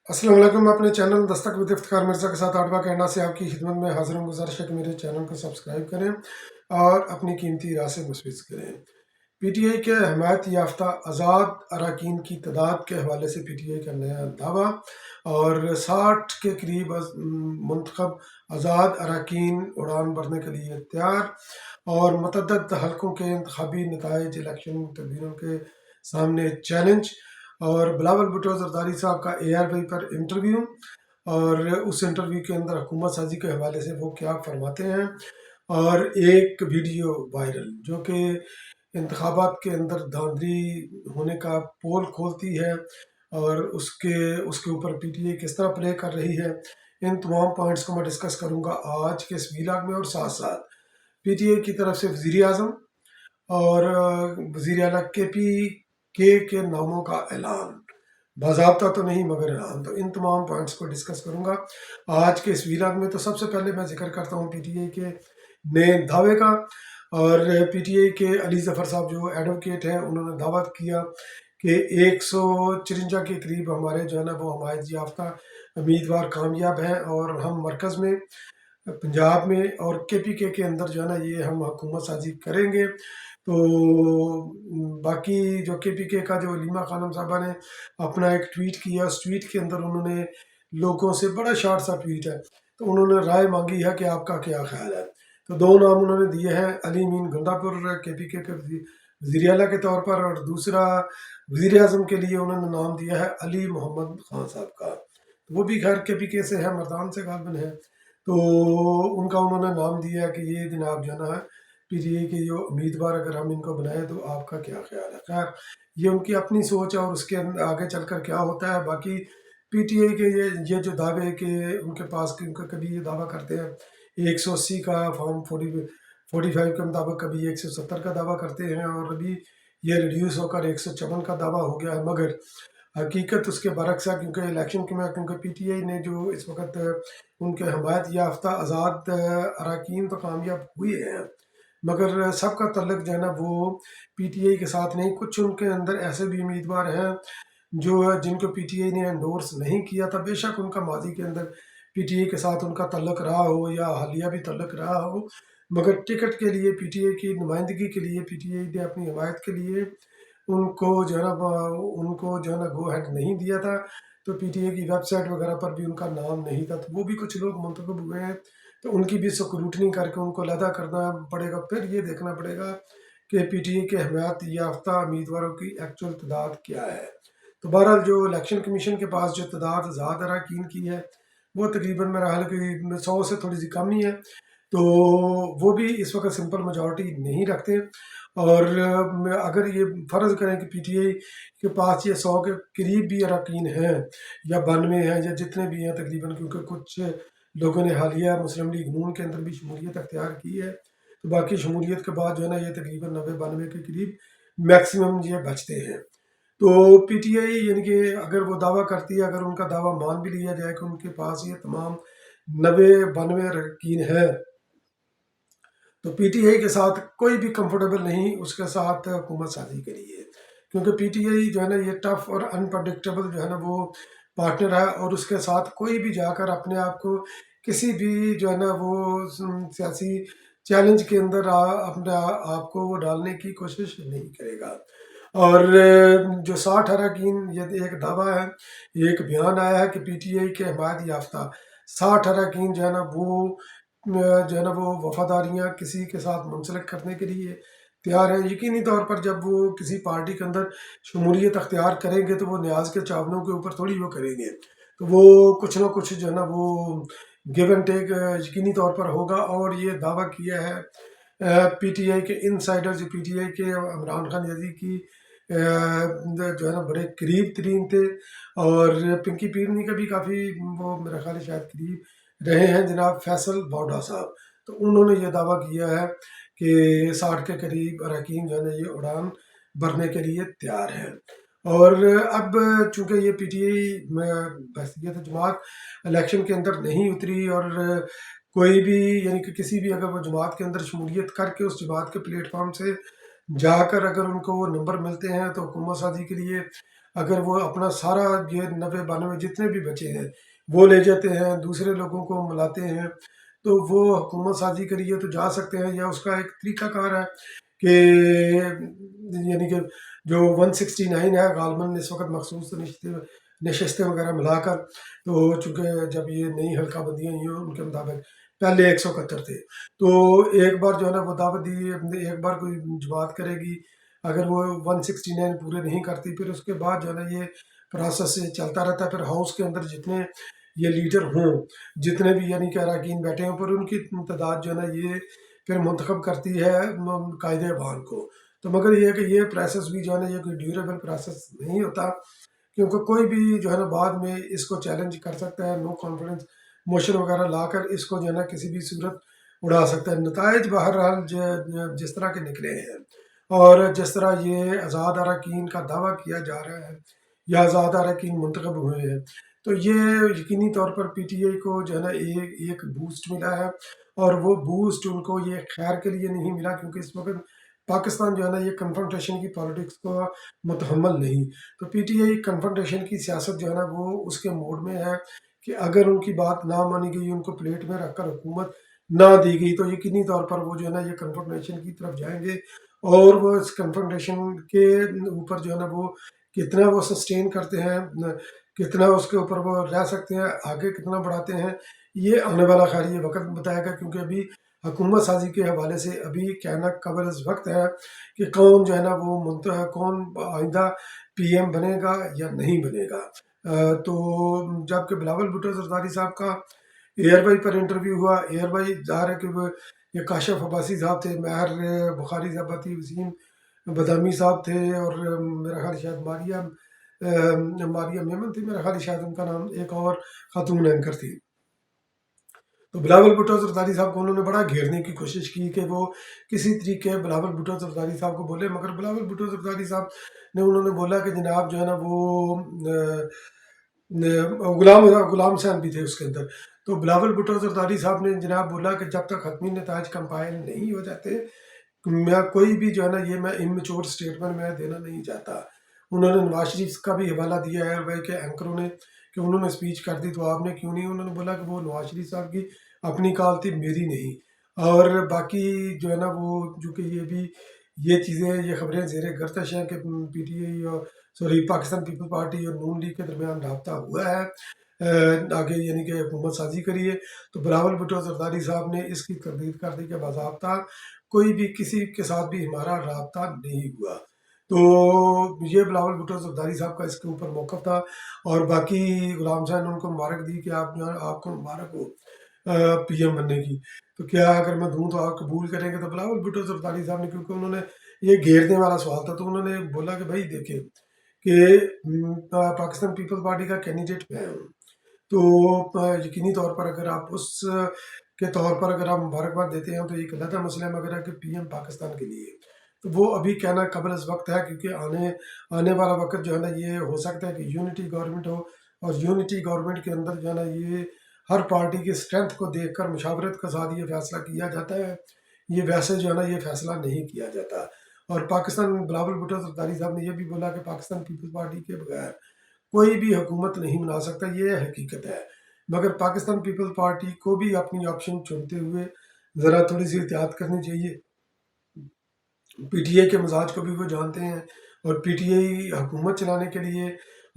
अस्सलाम वालेकुम। मैं अपने चैनल दस्तक विद इफ्तिखार मिर्ज़ा के साथ आडवा कैनेडा से आपकी खिदमत में हाजिर हूँ। गुजारिश है कि मेरे चैनल को सब्सक्राइब करें और अपनी कीमती राय से मुस्फिद करें। पीटीआई के हमायत याफ्ता आज़ाद अरकान की तादाद के हवाले से पीटीआई का नया दावा और 60 के करीब मुंतखब आज़ाद अरकान उड़ान भरने के लिए तैयार और मतअद्दद हलकों के इंतखाबी नताइज इलेक्शन तदबीरों के सामने चैलेंज और बिलावल भुट्टो जरदारी साहब का ARP पर इंटरव्यू और उस इंटरव्यू के अंदर हुकूमत साजी के हवाले से वो क्या फरमाते हैं और एक वीडियो वायरल जो कि इंतखाबात के अंदर धांधली होने का पोल खोलती है और उसके उसके ऊपर PTI किस तरह प्ले कर रही है। इन तमाम पॉइंट्स को मैं डिस्कस करूंगा आज के इस वीलॉग में और साथ साथ PTI की तरफ से वज़ीर आज़म और वज़ीर आला के नामों का ऐलान, बाज़ाब्ता तो नहीं मगर ऐलान। तो इन तमाम पॉइंट्स को डिस्कस करूंगा आज के इस वीलॉग में। तो सबसे पहले मैं जिक्र करता हूँ PTI के नए दावे का। और PTI के अली ज़फ़र साहब जो एडवोकेट हैं उन्होंने दावा किया कि 154 के करीब हमारे जो है ना वो हमायत याफ्ता उम्मीदवार कामयाब हैं और हम मरकज़ में पंजाब में और KPK के अंदर जो है ना ये हम हुकूमत साजी करेंगे। तो बाकी जो KPK का जो लीमा खानम साहबा ने अपना एक ट्वीट किया, उस ट्वीट के अंदर उन्होंने लोगों से बड़ा शॉर्ट सा ट्वीट है, तो उन्होंने राय मांगी है कि आपका क्या ख्याल है। तो दो नाम उन्होंने दिए हैं, अली मीन गंडापुर KPK के वज़ीर आला के तौर पर, और दूसरा वज़ीर आज़म के लिए उन्होंने नाम दिया है अली मोहम्मद खान साहब का। तो वो भी खैर KPK से है, मर्दान से गालबन है। तो उनका उन्होंने नाम दिया है कि ये जनाब जो है ना PTI के जो उम्मीदवार अगर हम इनको बनाए तो आपका क्या ख्याल है। खैर ये उनकी अपनी सोच है और उसके आगे चलकर क्या होता है। बाकी PTI के ये जो दावे के उनके पास उनका कभी ये दावा करते हैं 180 का फॉर्म 45 के मुताबिक, कभी 170 का दावा करते हैं और अभी ये रिड्यूस होकर 154 का दावा हो गया है। मगर हकीकत उसके बरक्स है, क्योंकि इलेक्शन के में क्योंकि PTI ने जो इस वक्त उनके हमायत याफ्ता आज़ाद अरकान तो कामयाब हुए हैं, मगर सबका तल्लक जो है ना वो PTI के साथ नहीं। कुछ उनके अंदर ऐसे भी उम्मीदवार हैं जो जिनको PTI ने एंडोर्स नहीं किया था, बेशक उनका माजी के अंदर PTI के साथ उनका तल्लक रहा हो या हालिया भी तल्लक रहा हो, मगर टिकट के लिए PTI की नुमाइंदगी के लिए PTI ने अपनी हमायत के लिए उनको जो है ना गो हेड नहीं दिया था। तो PTI की वेबसाइट वगैरह पर भी उनका नाम नहीं था। तो वो भी कुछ लोग मुंतखब हुए हैं, तो उनकी भी स्क्रूटनी करके उनको लदा करना पड़ेगा। फिर ये देखना पड़ेगा कि PTI के हमायत याफ्ता उम्मीदवारों की एक्चुअल तादाद क्या है। तो बहरहाल जो इलेक्शन कमीशन के पास जो तादाद आज़ाद अरकान की है वो तकरीबन मेरा हाल कि 100 से थोड़ी सी कम ही है। तो वो भी इस वक्त सिंपल मेजॉरिटी नहीं रखते। और अगर ये फ़र्ज़ करें कि PTI के पास ये 100 के करीब भी अरकान हैं या 92 हैं या जितने भी हैं तकरीबन, क्योंकि कुछ लोगों ने हालिया मुस्लिम लीग नून के अंदर भी शमूलियत अख्तियार की है, तो बाकी शमूलियत के बाद जो है ना ये तकरीबन 90-92 के करीब मैक्सिमम ये बचते हैं। तो PTI यानी कि अगर वो दावा करती है, अगर उनका दावा मान भी लिया जाए कि उनके पास ये तमाम 90-92 अरकान है, तो PTI के साथ कोई भी कंफर्टेबल नहीं उसके साथ हुकूमत साजी करी है, क्योंकि PTI जो है ना ये टफ और अनप्रडिक्टेबल जो है ना वो पार्टनर है और उसके साथ कोई भी जाकर अपने आप को किसी भी जो है ना वो सियासी चैलेंज के अंदर अपने आप को वो डालने की कोशिश नहीं करेगा। और जो 60 अरकान ये एक दावा है, एक बयान आया है कि PTI के हमायत याफ्ता 60 अरकान जो है ना वो जो है ना वो वफादारियाँ किसी के साथ मुंसलिक करने के लिए तैयार हैं। यकीनी तौर पर जब वो किसी पार्टी के अंदर शमूलियत अख्तियार करेंगे तो वो न्याज के चावलों के ऊपर थोड़ी वो करेंगे, तो वो कुछ ना कुछ जो है ना वो गिव एंड टेक यकीनी तौर पर होगा। और ये दावा किया है PTI के इनसाइडर जो PTI के इमरान खान याजी की जो है ना बड़े करीब तरीन थे और पिंकी पीरनी का भी काफ़ी वो मेरा ख्याल है शायद करीब रहे हैं, जनाब फैसल बाउडा साहब। तो उन्होंने ये दावा किया है कि 60 के करीब अरकान जो है ना ये उड़ान भरने के लिए तैयार हैं। और अब चूंकि ये PTI बहसीत जमात इलेक्शन के अंदर नहीं उतरी और कोई भी यानी कि किसी भी अगर वो जमात के अंदर शमूलियत करके उस जमात के प्लेटफॉर्म से जाकर अगर उनको वो नंबर मिलते हैं तो हुकूमत साजी के लिए اگر وہ اپنا سارا یہ 90-92 جتنے بھی بچے ہیں وہ لے جاتے ہیں، دوسرے لوگوں کو ملاتے ہیں، تو وہ حکومت سازی کریے تو جا سکتے ہیں، یا اس کا ایک طریقہ کار ہے کہ یعنی کہ جو 169 ہے غالباً اس وقت مخصوص نشستیں وغیرہ ملا کر، تو چونکہ جب یہ نئی حلقہ بندیاں ہوئی ہیں ان کے مطابق پہلے 171 تھے، تو ایک بار جو ہے نا وہ دعوت دی، ایک بار کوئی جماعت کرے گی، اگر وہ 169 پورے نہیں کرتی پھر اس کے بعد جو ہے نا یہ پروسیس چلتا رہتا ہے، پھر ہاؤس کے اندر جتنے یہ لیڈر ہوں، جتنے بھی یعنی کہ اراکین بیٹھے ہوں، پر ان کی تعداد جو ہے نا یہ پھر منتخب کرتی ہے قائد ایوان کو۔ تو مگر یہ ہے کہ یہ پروسیس بھی جو ہے نا یہ کوئی ڈیوریبل پروسیس نہیں ہوتا، کیونکہ کوئی بھی جو ہے نا بعد میں اس کو چیلنج کر سکتا ہے، نو کانفیڈنس موشن وغیرہ لا کر اس کو جو ہے نا کسی بھی صورت اڑا سکتا ہے۔ نتائج بہرحال جس طرح کے نکلے ہیں اور جس طرح یہ آزاد اراکین کا دعویٰ کیا جا رہا ہے یا آزاد اراکین منتخب ہوئے ہیں، تو یہ یقینی طور پر پی ٹی آئی کو جو ہے نا ایک بوسٹ ملا ہے، اور وہ بوسٹ ان کو یہ خیر کے لیے نہیں ملا، کیونکہ اس وقت پاکستان جو ہے نا یہ کنفرنٹیشن کی پالیٹکس کو متحمل نہیں، تو پی ٹی آئی کنفرنٹیشن کی سیاست جو ہے نا وہ اس کے موڈ میں ہے کہ اگر ان کی بات نہ مانی گئی، ان کو پلیٹ میں رکھ کر حکومت نہ دی گئی، تو یقینی طور پر وہ جو ہے نا یہ کنفرنٹیشن کی طرف جائیں گے، اور وہ اس کنفرنٹیشن کے اوپر جو ہے نا وہ کتنا وہ سسٹین کرتے ہیں، کتنا اس کے اوپر وہ رہ سکتے ہیں، آگے کتنا بڑھاتے ہیں، یہ آنے والا خیر یہ وقت بتائے گا، کیونکہ ابھی حکومت سازی کے حوالے سے ابھی کہنا قبل از وقت ہے کہ کون جو ہے نا وہ کون آئندہ پی ایم بنے گا یا نہیں بنے گا۔ تو جب کہ بلاول بھٹو زرداری صاحب کا ایئر بائی پر انٹرویو ہوا، ایئر بائی ظاہر ہے کہ وہ یہ کاشف عباسی صاحب تھے، مہر بخاری صاحب تھی، وسیم بدامی صاحب تھے، اور میرا خیال شاید ماریہ میمن تھی، میرا خیال شاید ان کا نام، ایک اور خاتون اینکر تھی۔ تو بلاول بھٹو زرداری صاحب کو انہوں نے بڑا گھیرنے کی کوشش کی کہ وہ کسی طریقے بلاول بھٹو زرداری صاحب کو بولے، مگر بلاول بھٹو زرداری صاحب نے انہوں نے بولا کہ جناب جو ہے نا وہ غلام حسین بھی تھے اس کے اندر، تو بلاول بھٹو زرداری صاحب نے جناب بولا کہ جب تک حتمی نتائج کمپائل نہیں ہو جاتے میں کوئی بھی جو ہے نا یہ میں اممیچور سٹیٹمنٹ میں دینا نہیں چاہتا۔ انہوں نے نواز شریف کا بھی حوالہ دیا ہے ایئر کے اینکروں نے کہ انہوں نے اسپیچ کر دی تو آپ نے کیوں نہیں، انہوں نے بولا کہ وہ نواز شریف صاحب کی اپنی کال تھی، میری نہیں، اور باقی جو ہے نا وہ جو کہ یہ بھی یہ چیزیں یہ خبریں زیر گردش ہیں کہ پی ٹی آئی اور پاکستان پیپل پارٹی اور نون لیگ کے درمیان رابطہ ہوا ہے آگے یعنی کہ حکومت سازی کریے، تو بلاول بھٹو زرداری صاحب نے اس کی تردید کر دی کہ باضابطہ کوئی بھی کسی کے ساتھ بھی ہمارا رابطہ نہیں ہوا۔ تو یہ بلاول بھٹو زرداری صاحب کا اس کے اوپر موقف تھا، اور باقی غلام حسین نے ان کو مبارک دی کہ آپ جو ہے آپ کو مبارک ہو پی ایم بننے کی، تو کیا اگر میں دوں تو آپ قبول کریں گے؟ تو بلاول بھٹو زرداری صاحب نے، کیونکہ انہوں نے یہ گھیرنے والا سوال تھا، تو انہوں نے بولا کہ بھائی دیکھیں کہ پاکستان پیپل پارٹی کا کینڈیڈیٹ میں ہوں، تو یقینی طور پر اگر آپ اس کے طور پر اگر آپ مبارکباد دیتے ہیں تو ایک علیحدہ مسئلہ ہے، مگر کہ پی ایم پاکستان کے لیے تو وہ ابھی کہنا قبل از وقت ہے، کیونکہ آنے والا وقت جو ہے نا یہ ہو سکتا ہے کہ یونٹی گورنمنٹ ہو، اور یونٹی گورنمنٹ کے اندر جو ہے نا یہ ہر پارٹی کی اسٹرینتھ کو دیکھ کر مشاورت کے ساتھ یہ فیصلہ کیا جاتا ہے، یہ ویسے جو ہے نا یہ فیصلہ نہیں کیا جاتا۔ اور پاکستان بلاول بھٹو زرداری صاحب نے یہ بھی بولا کہ پاکستان پیپل پارٹی کے بغیر کوئی بھی حکومت نہیں بنا سکتا، یہ حقیقت ہے، مگر پاکستان پیپل پارٹی کو بھی اپنی آپشن چنتے ہوئے ذرا تھوڑی سی احتیاط کرنی چاہیے۔ پی ٹی آئی کے مزاج کو بھی وہ جانتے ہیں، اور پی ٹی آئی حکومت چلانے کے لیے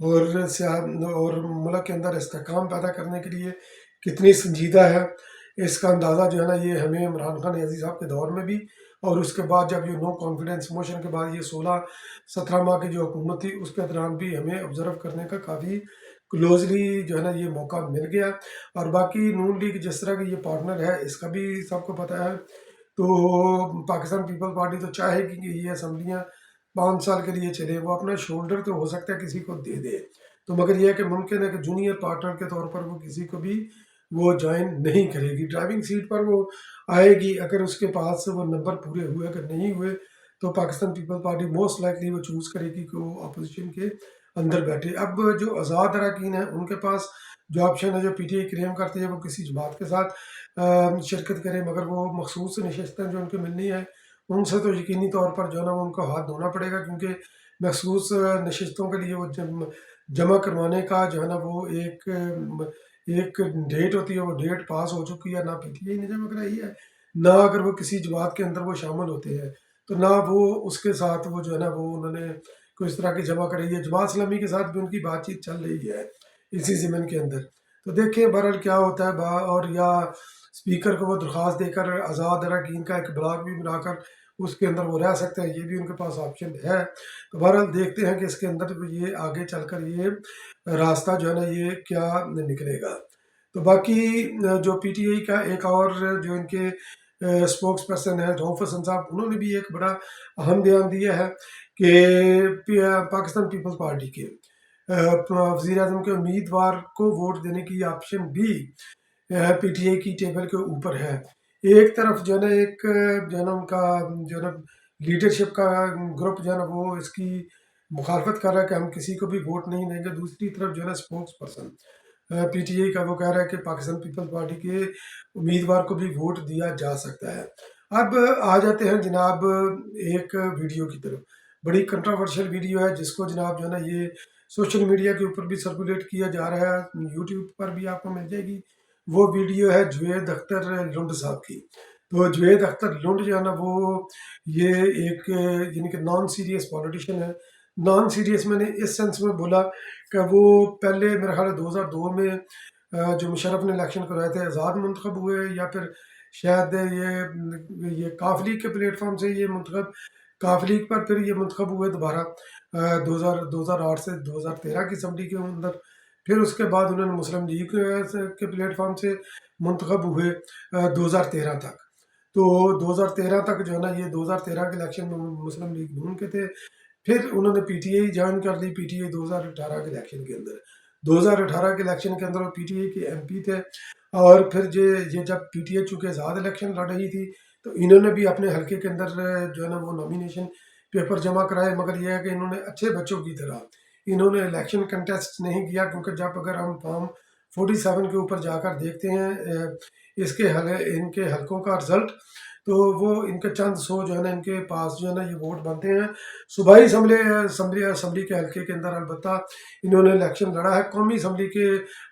اور ملک کے اندر استحکام پیدا کرنے کے لیے کتنی سنجیدہ ہے، اس کا اندازہ جو ہے نا یہ ہمیں عمران خان عزیز صاحب کے دور میں بھی، اور اس کے بعد جب یہ نو کانفیڈنس موشن کے بعد یہ 16-17 ماہ کی جو حکومت تھی اس کے دوران بھی ہمیں آبزرو کرنے کا کافی کلوزلی جو ہے نا یہ موقع مل گیا۔ اور باقی نون لیگ جس طرح کی یہ پارٹنر ہے اس کا بھی سب کو پتہ ہے، تو پاکستان پیپل پارٹی تو چاہے گی کہ یہ اسمبلیاں 5 سال کے لیے چلے، وہ اپنا شولڈر تو ہو سکتا ہے کسی کو دے دے، تو مگر یہ ہے کہ ممکن ہے کہ جونیئر پارٹنر کے طور پر وہ کسی کو بھی وہ جوائن نہیں کرے گی، ڈرائیونگ سیٹ پر وہ آئے گی، اگر اس کے پاس وہ نمبر پورے ہوئے، اگر نہیں ہوئے تو Pakistan people party most likely وہ چوز کرے گی کہ وہ اپوزیشن کے اندر بیٹھے۔ اب جو آزاد اراکین ہیں ان کے پاس جو آپشن ہے، جو پی ٹی آئی کلیم کرتی ہے وہ کسی جماعت کے ساتھ شرکت کرے، مگر وہ مخصوص نشستیں جو ان کو ملنی ہے ان سے تو یقینی طور پر جو ہے نا ان کو ہاتھ دھونا پڑے گا، کیونکہ मखसूस नशिस्तों के लिए वो जमा करवाने का जो है ना वो एक डेट होती है, वो डेट पास हो चुकी है, ना पीटीआई ने जमा कराई है, ना अगर वो किसी जमात के अंदर वो शामिल होते हैं तो ना वो उसके साथ वो जो है ना वो उन्होंने कोई इस तरह की जमा कराई है। जमात इस्लामी के साथ भी उनकी बातचीत चल रही है इसी ज़मीन के अंदर। तो देखें बहरहाल क्या होता है और या स्पीकर को वो दरख्वास्त देकर आज़ाद अरकान का एक ब्लॉग भी बनाकर उसके अंदर वो रह सकते हैं, ये भी उनके पास ऑप्शन है। तो बहरहाल देखते हैं कि इसके अंदर ये आगे चलकर ये रास्ता जो है ना ये क्या निकलेगा। तो बाकी जो पीटीआई का एक और जो इनके स्पोक्स पर्सन है रऊफ हसन साहब, उन्होंने भी एक बड़ा अहम बयान दिया है कि पाकिस्तान पीपल्स पार्टी के वज़ीर आज़म के उम्मीदवार को वोट देने की ऑप्शन भी पीटीआई की टेबल के ऊपर है। एक तरफ जो है ना एक जो है ना उनका जो है ना लीडरशिप का ग्रुप जो है ना वो इसकी मुखालफत कर रहा है कि हम किसी को भी वोट नहीं देंगे। दूसरी तरफ जो है ना स्पोक्स पर्सन पीटीआई का वो कह रहा है कि पाकिस्तान पीपल्स पार्टी के उम्मीदवार को भी वोट दिया जा सकता है। अब आ जाते हैं जनाब एक वीडियो की तरफ। बड़ी कंट्रोवर्शियल वीडियो है जिसको जनाब जो है ना ये सोशल मीडिया के ऊपर भी सर्कुलेट किया जा रहा है, यूट्यूब पर भी आपको मिल जाएगी। वो वीडियो है जुवेद अख्तर लुंड साहब की। तो जुवेद अख्तर लुंड जो है ना वो ये एक यानी कि नॉन सीरियस पॉलिटिशियन है। नॉन सीरियस मैंने इस सेंस में बोला कि वो पहले मेरा ख्याल है 2002 में जो मुशर्रफ ने इलेक्शन करवाए थे आज़ाद मुंतखब हुए, या फिर शायद ये काफ लीग के प्लेटफॉर्म से ये मुंतखब, काफ लीग पर फिर ये मुंतखब हुए दोबारा 2008 से 2013 की असम्बली के अंदर। फिर उसके बाद उन्होंने मुस्लिम लीग के प्लेटफॉर्म से मुंतखब हुए 2013 तक। तो 2013 तक जो है ना ये 2013 के इलेक्शन में मुस्लिम लीग नून के थे। फिर उन्होंने पीटीआई ज्वाइन कर ली पीटीआई 2018 के इलेक्शन के अंदर। 2018 के इलेक्शन के अंदर वो पीटीआई के एमपी थे। और फिर ये जब पीटीआई चूँकि आज़ाद इलेक्शन लड़ रही थी तो इन्होंने भी अपने हल्के के अंदर जो है ना वो नॉमिनेशन पेपर जमा कराए, मगर यह है कि इन्होंने अच्छे बच्चों की तरह इन्होंने इलेक्शन कंटेस्ट नहीं किया, क्योंकि जब अगर हम फॉर्म 47 के ऊपर जाकर देखते हैं इनके हलकों का रिजल्ट, तो वो इनके चंद सौ जो है ना इनके पास जो है ना ये वोट बनते हैं सूबाई असम्बली के हल्के के अंदर। अलबत्ता इन्होंने इलेक्शन लड़ा है कौमी असम्बली के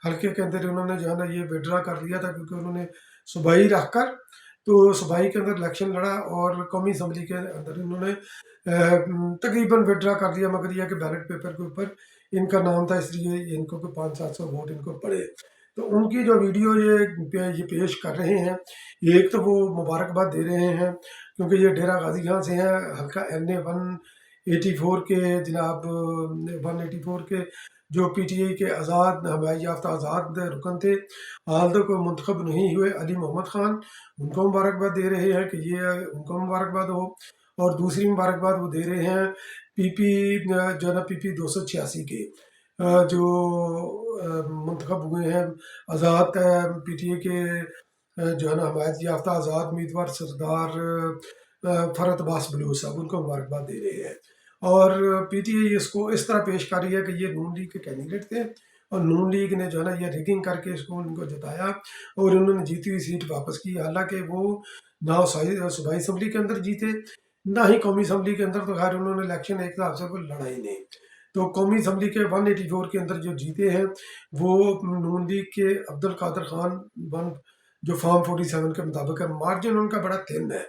हल्के के अंदर, इन्होंने जो है ना ये विड्रा कर लिया था क्योंकि उन्होंने सूबाई रख कर तो सूबाई के अंदर इलेक्शन लड़ा और कौमी असम्बली के अंदर इन्होंने तकरीबन विड्रा कर लिया, मगर यह कि बैलेट पेपर के ऊपर इनका नाम था इसलिए इनको को 500-700 वोट इनको पड़े। तो उनकी जो वीडियो ये पेश कर रहे हैं, एक तो वो मुबारकबाद दे रहे हैं क्योंकि ये डेरा गाजी खां से हैं, हल्का NA 184 के जनाब 184 के जो पीटीआई के आज़ाद हमायत याफ्ता आज़ाद रुकन थे, हाल तक को मुंतखब नहीं हुए अली मोहम्मद ख़ान, उनको मुबारकबाद दे रहे हैं कि ये उनको मुबारकबाद हो। और दूसरी मुबारकबाद वो दे रहे हैं पीपी जो है ना पीपी 286 के जो मुंतखब हुए हैं आज़ाद पीटीए के जो है ना हमायत याफ्ता आज़ाद उम्मीदवार सरदार फरत अब्बास बलूच साहब, उनको मुबारकबाद दे रहे हैं। और पीटीए इसको इस तरह पेश कर रही है कि ये नून लीग के कैंडिडेट थे और नून लीग ने जो है ना ये रिगिंग करके इसको उनको जिताया और उन्होंने जीती हुई सीट वापस की। हालांकि वो ना सूबाई असम्बली के अंदर जीते ना ही कौमी असम्बली के अंदर, तो खैर उन्होंने इलेक्शन एक हिसाब से कोई लड़ा ही नहीं। तो कौमी असम्बली के 184 के अंदर जो जीते हैं वो नून लीग के अब्दुल कादर खान वन जो फॉर्म 47 के मुताबिक है। मार्जिन उनका बड़ा थिन है,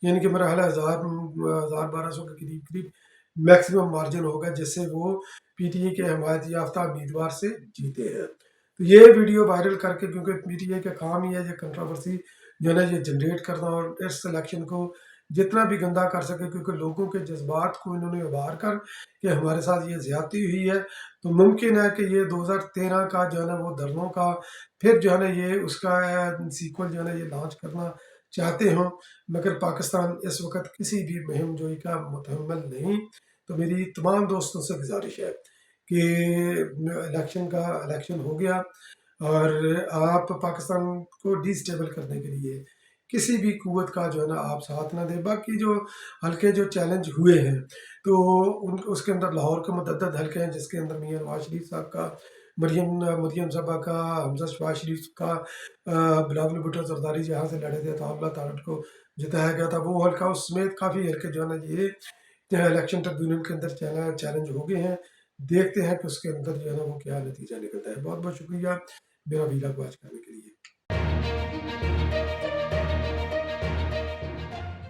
यानी कि मेरा हाल 1200 के करीब करीब मैक्सिमम मार्जिन होगा जिससे वो पीटीए के हमायत याफ्ता उम्मीदवार से जीते हैं। तो ये वीडियो वायरल करके, क्योंकि पीटीए का काम ही है ये कंट्रोवर्सी जो है ना ये जनरेट करना और इस इलेक्शन को जितना भी गंदा कर सके, क्योंकि लोगों के जज्बात को इन्होंने उभार कर कि हमारे साथ ये ज्यादती हुई है। तो मुमकिन है कि ये 2013 का जो है ना वो धरनों का फिर जो है ना ये उसका सीक्वल जो है ना ये लॉन्च करना चाहते हों, मगर पाकिस्तान इस वक्त किसी भी मुहिम जोई का मुतहम्मिल नहीं। तो मेरी तमाम दोस्तों से गुजारिश है कि इलेक्शन हो गया और आप पाकिस्तान को डिस्टेबल करने के लिए किसी भी कुव्वत का जो है ना आप साथ ना दें। बाकी जो हल्के जो चैलेंज हुए हैं तो उसके अंदर लाहौर के मुतअद्दिद हल्के हैं जिसके अंदर मियां नवाज शरीफ साहब का, मरियम साहबा का, हमजा शहबाज शरीफ का, बिलावल भुट्टो जरदारी जहाँ से लड़े थे तो अल्लाह ताला को जिताया गया था वो हल्का, उस समेत काफ़ी हल्के जो है ना ये हैं इलेक्शन ट्रिब्यूनल के अंदर चैलेंज हो गए हैं। देखते हैं कि उसके अंदर जो है ना वो क्या नतीजा निकलता है। बहुत बहुत शुक्रिया मेरा वीडियो को वॉच करने के लिए।